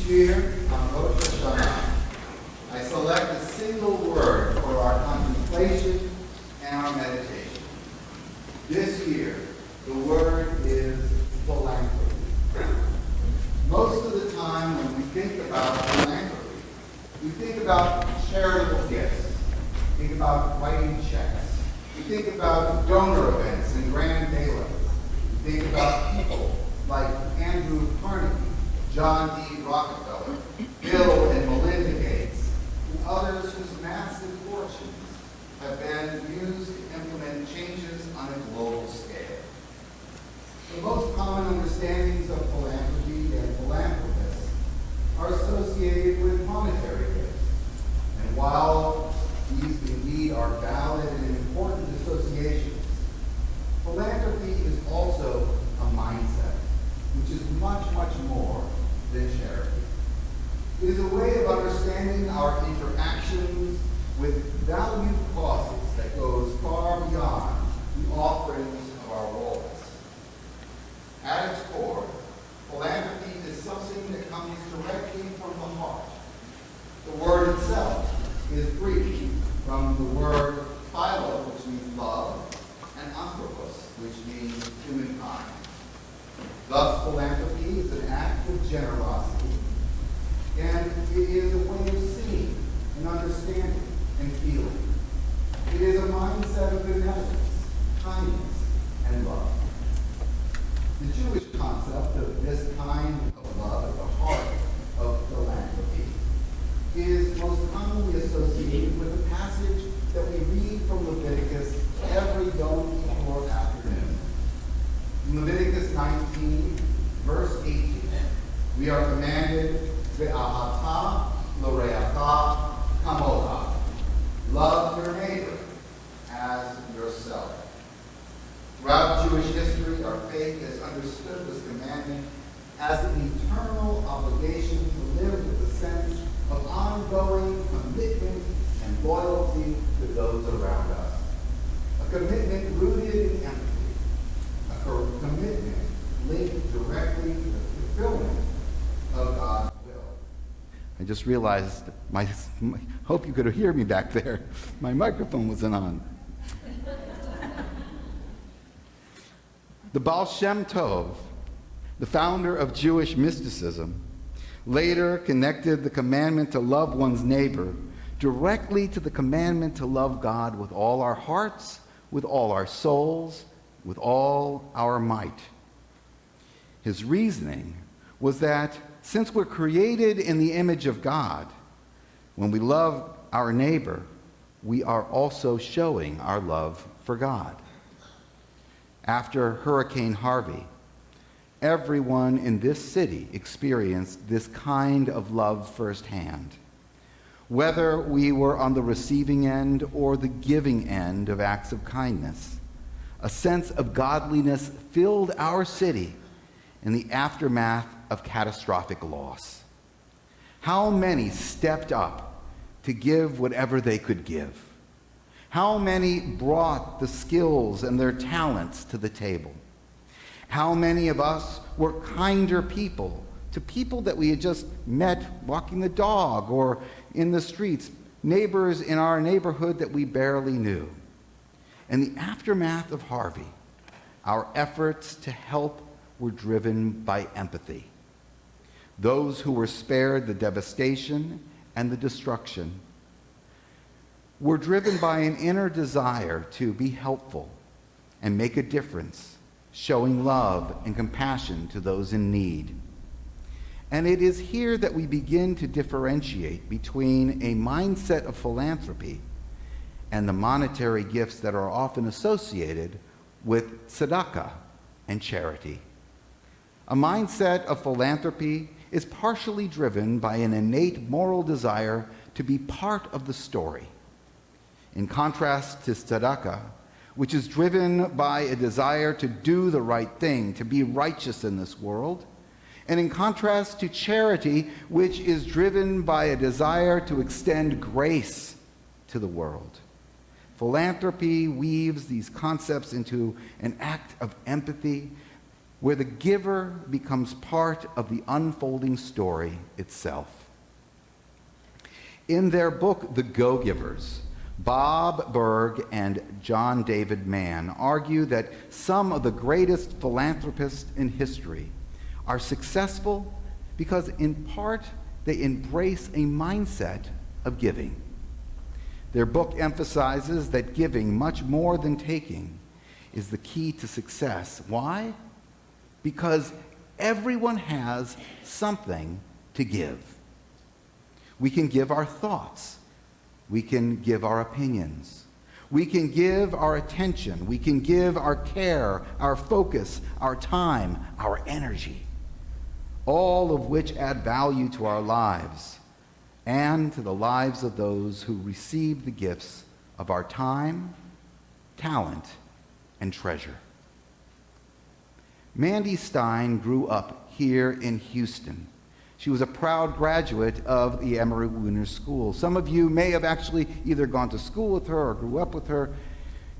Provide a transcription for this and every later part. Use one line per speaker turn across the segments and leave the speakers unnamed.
year, on Rosh Hashanah, I select a single word for our contemplation and our meditation. This year, the word is philanthropy. Most of the time when we think about philanthropy, we think about charitable gifts. We think about writing checks. We think about donor events and grand galas. We think about people like Andrew Carnegie, John D. Rockefeller, Bill and Melinda Gates, and others whose massive fortunes have been used to implement changes on a global scale. The most common understandings of philanthropy and philanthropists are associated with monetary gifts. And while these indeed are valid and important associations, philanthropy is also a mindset, which is much, much more than charity. It is a way of understanding our interactions with valued causes that goes far beyond the offerings of our wallets. At its core, philanthropy is something that comes directly from the heart. The word itself is Greek, from the word philo, which means love, and anthropos, which means humankind. Thus, philanthropy is an act of generosity, and it is a way of seeing and understanding and feeling. It is a mindset of benevolence, kindness, and love. The Jewish concept of this kind of love at the heart of philanthropy is most commonly associated with a passage that we read from Leviticus every Yom Kippur afternoon. In Leviticus 19, verse 18, we are commanded, Ve'ahavta l'reacha kamocha. Love your neighbor as yourself. Throughout Jewish history, our faith has understood this commandment as an eternal obligation to live with a sense of ongoing commitment and loyalty to those around us. A commitment rooted in empathy. A commitment linked directly to the fulfillment of God's will. I just realized, hope you could hear me back there. My microphone wasn't on. The Baal Shem Tov, the founder of Jewish mysticism, later connected the commandment to love one's neighbor directly to the commandment to love God with all our hearts, with all our souls, with all our might. His reasoning was that since we're created in the image of God, when we love our neighbor, we are also showing our love for God. After Hurricane Harvey, everyone in this city experienced this kind of love firsthand. Whether we were on the receiving end or the giving end of acts of kindness, a sense of godliness filled our city in the aftermath of catastrophic loss. How many stepped up to give whatever they could give? How many brought the skills and their talents to the table? How many of us were kinder people to people that we had just met walking the dog or in the streets, neighbors in our neighborhood that we barely knew? In the aftermath of Harvey, our efforts to help were driven by empathy. Those who were spared the devastation and the destruction were driven by an inner desire to be helpful and make a difference, showing love and compassion to those in need. And it is here that we begin to differentiate between a mindset of philanthropy and the monetary gifts that are often associated with tzedakah and charity. A mindset of philanthropy is partially driven by an innate moral desire to be part of the story. In contrast to tzedakah, which is driven by a desire to do the right thing, to be righteous in this world, and in contrast to charity, which is driven by a desire to extend grace to the world. Philanthropy weaves these concepts into an act of empathy
where the giver becomes part of the unfolding story itself. In their book, The Go-Givers, Bob Berg and John David Mann argue that some of the greatest philanthropists in history are successful because, in part, they embrace a mindset of giving. Their book emphasizes that giving, much more than taking, is the key to success. Why? Because everyone has something to give. We can give our thoughts. We can give our opinions. We can give our attention. We can give our care, our focus, our time, our energy, all of which add value to our lives and to the lives of those who receive the gifts of our time, talent, and treasure. Mandy Stein grew up here in Houston. She was a proud graduate of the Emory Wiener School. Some of you may have actually either gone to school with her or grew up with her.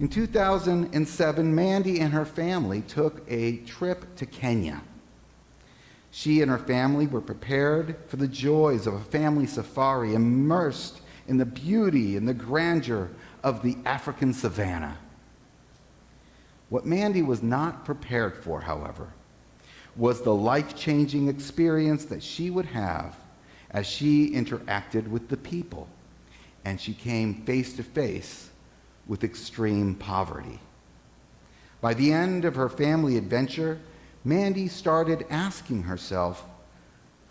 In 2007, Mandy and her family took a trip to Kenya. She and her family were prepared for the joys of a family safari, immersed in the beauty and the grandeur of the African savanna. What Mandy was not prepared for, however, was the life-changing experience that she would have as she interacted with the people, and she came face to face with extreme poverty. By the end of her family adventure, Mandy started asking herself,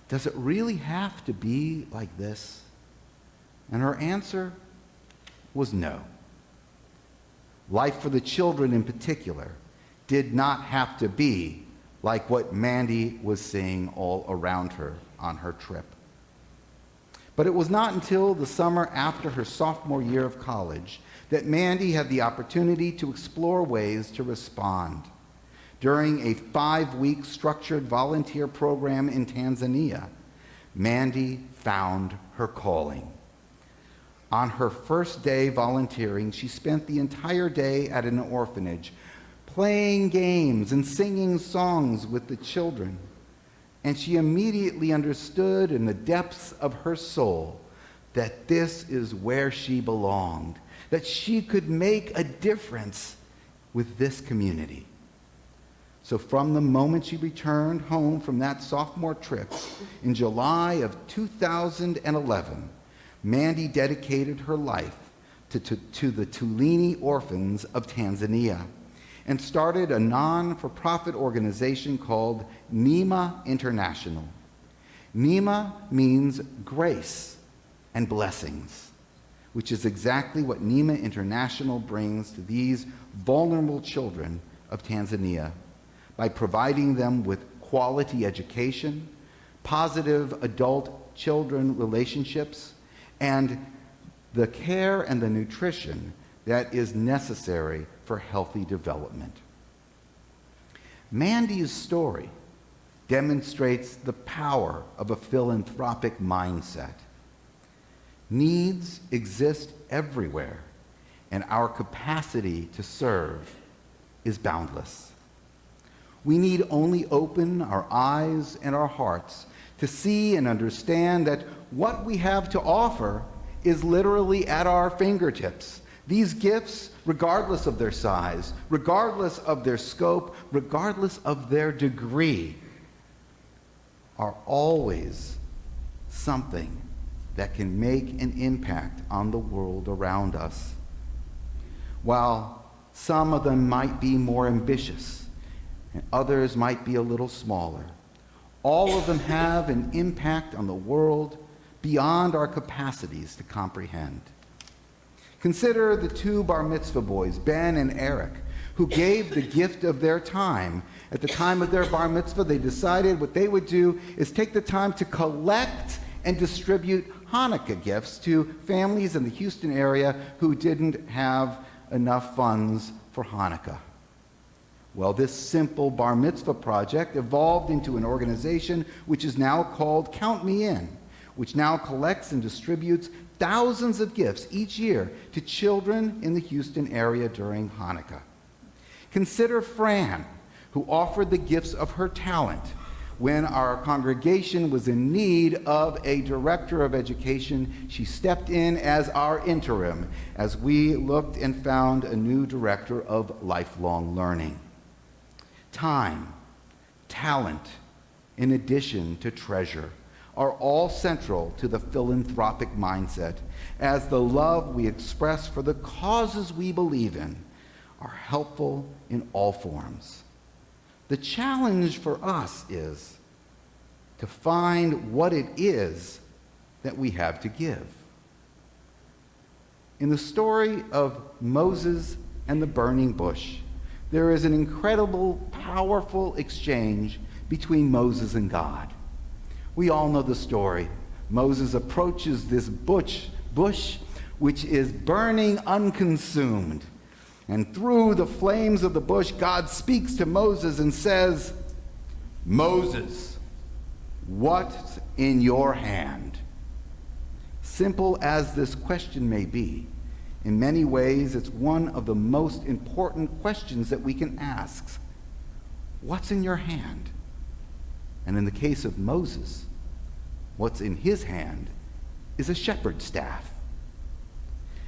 does it really have to be like this? And her answer was no. Life for the children in particular did not have to be like what Mandy was seeing all around her on her trip. But it was not until the summer after her sophomore year of college that Mandy had the opportunity to explore ways to respond. During a 5-week structured volunteer program in Tanzania, Mandy found her calling. On her first day volunteering, she spent the entire day at an orphanage, playing games and singing songs with the children. And she immediately understood in the depths of her soul that this is where she belonged, that she could make a difference with this community. So from the moment she returned home from that sophomore trip in July of 2011, Mandy dedicated her life to the Tulini orphans of Tanzania and started a non-for-profit organization called NEMA International. NEMA means grace and blessings, which is exactly what NEMA International brings to these vulnerable children of Tanzania by providing them with quality education, positive adult-children relationships, and the care and the nutrition that is necessary for healthy development. Mandy's story demonstrates the power of a philanthropic mindset. Needs exist everywhere, and our capacity to serve is boundless. We need only open our eyes and our hearts to see and understand that what we have to offer is literally at our fingertips. These gifts, regardless of their size, regardless of their scope, regardless of their degree, are always something that can make an impact on the world around us. While some of them might be more ambitious and others might be a little smaller, all of them have an impact on the world beyond our capacities to comprehend. Consider the 2 bar mitzvah boys, Ben and Eric, who gave the gift of their time. At the time of their bar mitzvah, they decided what they would do is take the time to collect and distribute Hanukkah gifts to families in the Houston area who didn't have enough funds for Hanukkah. Well, this simple bar mitzvah project evolved into an organization which is now called Count Me In, which now collects and distributes thousands of gifts each year to children in the Houston area during Hanukkah. Consider Fran, who offered the gifts of her talent when our congregation was in need of a director of education. She stepped in as our interim as we looked and found a new director of lifelong learning. Time, talent, in addition to treasure, are all central to the philanthropic mindset, as the love we express for the causes we believe in are helpful in all forms. The challenge for us is to find what it is that we have to give. In the story of Moses and the burning bush, there is an incredible, powerful exchange between Moses and God. We all know the story. Moses approaches this bush which is burning unconsumed. And through the flames of the bush, God speaks to Moses and says, "Moses, what's in your hand?" Simple as this question may be, in many ways it's one of the most important questions that we can ask. What's in your hand? And in the case of Moses, what's in his hand is a shepherd's staff.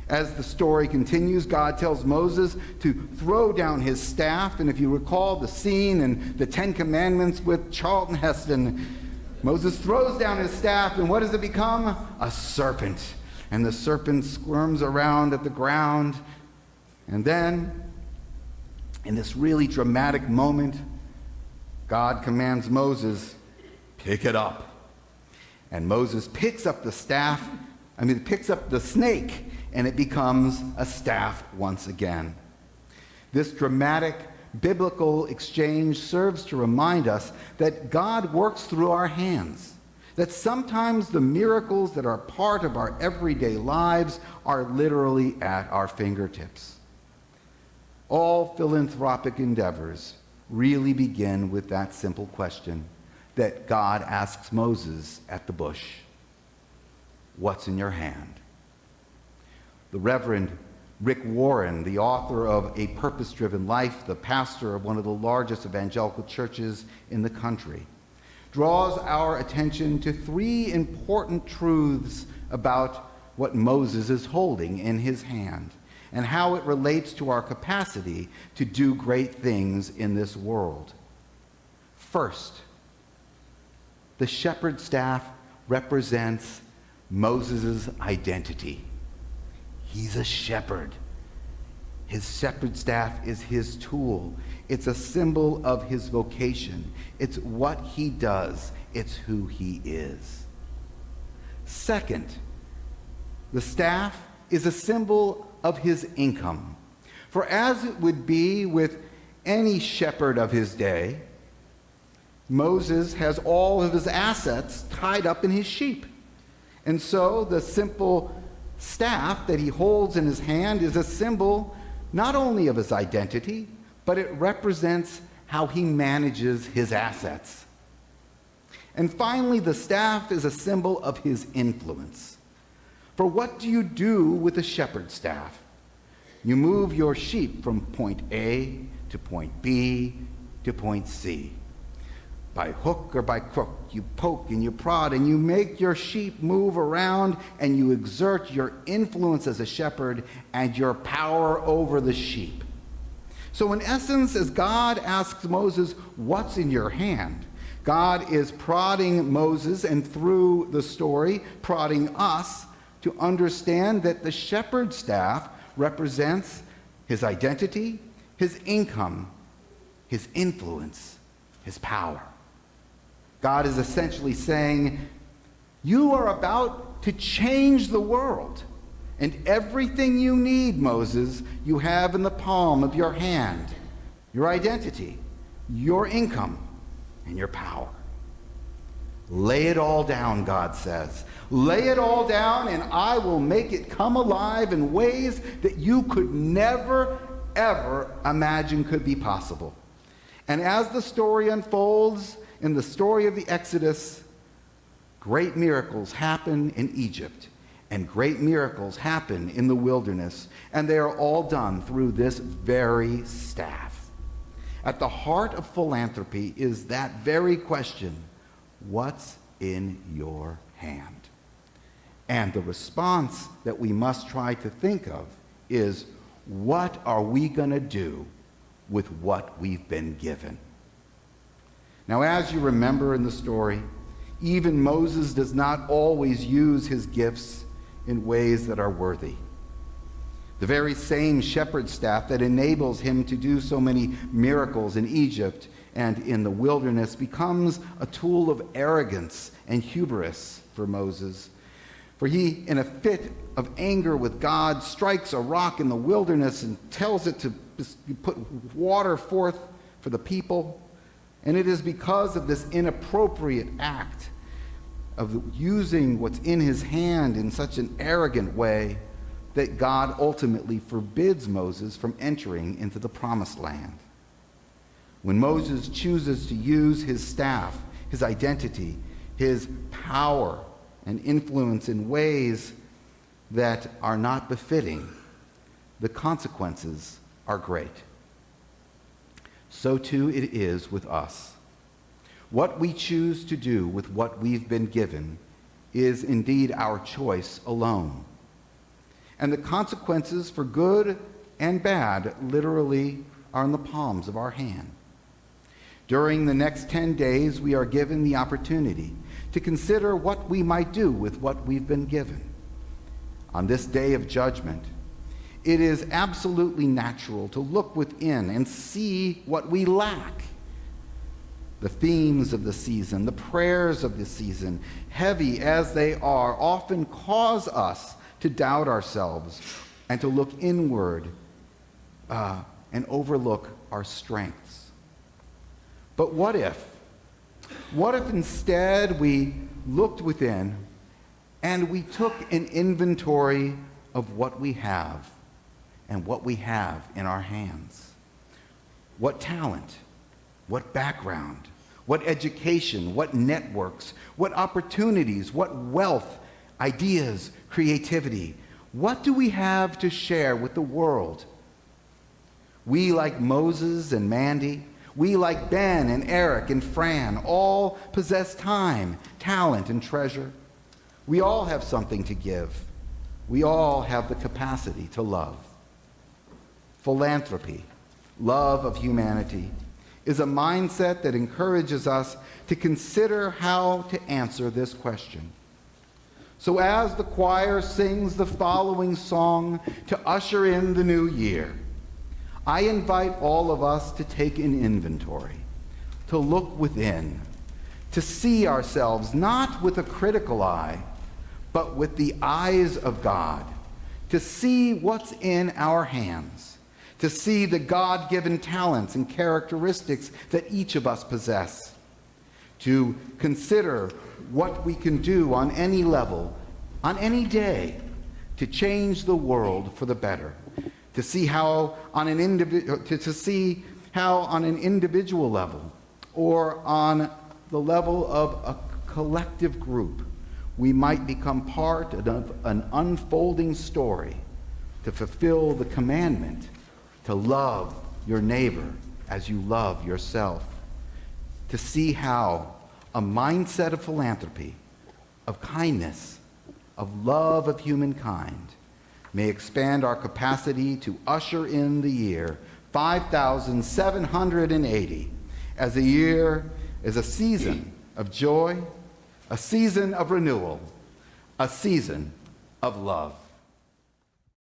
As the story continues, God tells Moses to throw down his staff. And if you recall the scene in the Ten Commandments with Charlton Heston, Moses throws down his staff, and what does it become? A serpent. And the serpent squirms around at the ground. And then, in this really dramatic moment, God commands Moses, "Pick it up." And Moses picks up the snake, and it becomes a staff once again. This dramatic biblical exchange serves to remind us that God works through our hands, that sometimes the miracles that are part of our everyday lives are literally at our fingertips. All philanthropic endeavors really begin with that simple question that God asks Moses at the bush. What's in your hand? The Reverend Rick Warren, the author of A Purpose-Driven Life, the pastor of one of the largest evangelical churches in the country, draws our attention to three important truths about what Moses is holding in his hand and how it relates to our capacity to do great things in this world. First, the shepherd's staff represents Moses' identity. He's a shepherd. His shepherd staff is his tool. It's a symbol of his vocation. It's what he does. It's who he is. Second, the staff is a symbol of his income. For as it would be with any shepherd of his day, Moses has all of his assets tied up in his sheep. And so the simple staff that he holds in his hand is a symbol not only of his identity, but it represents how he manages his assets. And finally, the staff is a symbol of his influence. For what do you do with a shepherd's staff? You move your sheep from point A to point B to point C. By hook or by crook, you poke and you prod and you make your sheep move around, and you exert your influence as a shepherd and your power over the sheep. So in essence, as God asks Moses, "What's in your hand?" God is prodding Moses, and through the story, prodding us to understand that the shepherd's staff represents his identity, his income, his influence, his power. God is essentially saying, you are about to change the world, and everything you need, Moses, you have in the palm of your hand: your identity, your income, and your power. Lay it all down, God says. Lay it all down, and I will make it come alive in ways that you could never, ever imagine could be possible. And as the story unfolds, in the story of the Exodus, great miracles happen in Egypt, and great miracles happen in the wilderness, and they are all done through this very staff. At the heart of philanthropy is that very question, what's in your hand? And the response that we must try to think of is, what are we going to do with what we've been given? Now, as you remember in the story, even Moses does not always use his gifts in ways that are worthy. The very same shepherd staff that enables him to do so many miracles in Egypt and in the wilderness becomes a tool of arrogance and hubris for Moses. For he, in a fit of anger with God, strikes a rock in the wilderness and tells it to put water forth for the people. And it is because of this inappropriate act of using what's in his hand in such an arrogant way that God ultimately forbids Moses from entering into the promised land. When Moses chooses to use his staff, his identity, his power and influence in ways that are not befitting, the consequences are great. So too it is with us. What we choose to do with what we've been given is indeed our choice alone. And the consequences for good and bad literally are in the palms of our hand. During the next 10 days, we are given the opportunity to consider what we might do with what we've been given. On this day of judgment, it is absolutely natural to look within and see what we lack. The themes of the season, the prayers of the season, heavy as they are, often cause us to doubt ourselves and to look inward and overlook our strengths. But what if instead we looked within and we took an inventory of what we have and what we have in our hands? What talent, what background, what education, what networks, what opportunities, what wealth, ideas, creativity. What do we have to share with the world? We, like Moses and Mandy, we, like Ben and Eric and Fran, all possess time, talent, and treasure. We all have something to give. We all have the capacity to love. Philanthropy, love of humanity, is a mindset that encourages us to consider how to answer this question. So as the choir sings the following song to usher in the new year, I invite all of us to take an inventory, to look within, to see ourselves not with a critical eye, but with the eyes of God, to see what's in our hands, to see the God-given talents and characteristics that each of us possess, to consider what we can do on any level, on any day, to change the world for the better, to see how on an individual level or on the level of a collective group, we might become part of an unfolding story to fulfill the commandment to love your neighbor as you love yourself, to see how a mindset of philanthropy, of kindness, of love of humankind may expand our capacity to usher in the year 5,780 as a season of joy, a season of renewal, a season of love.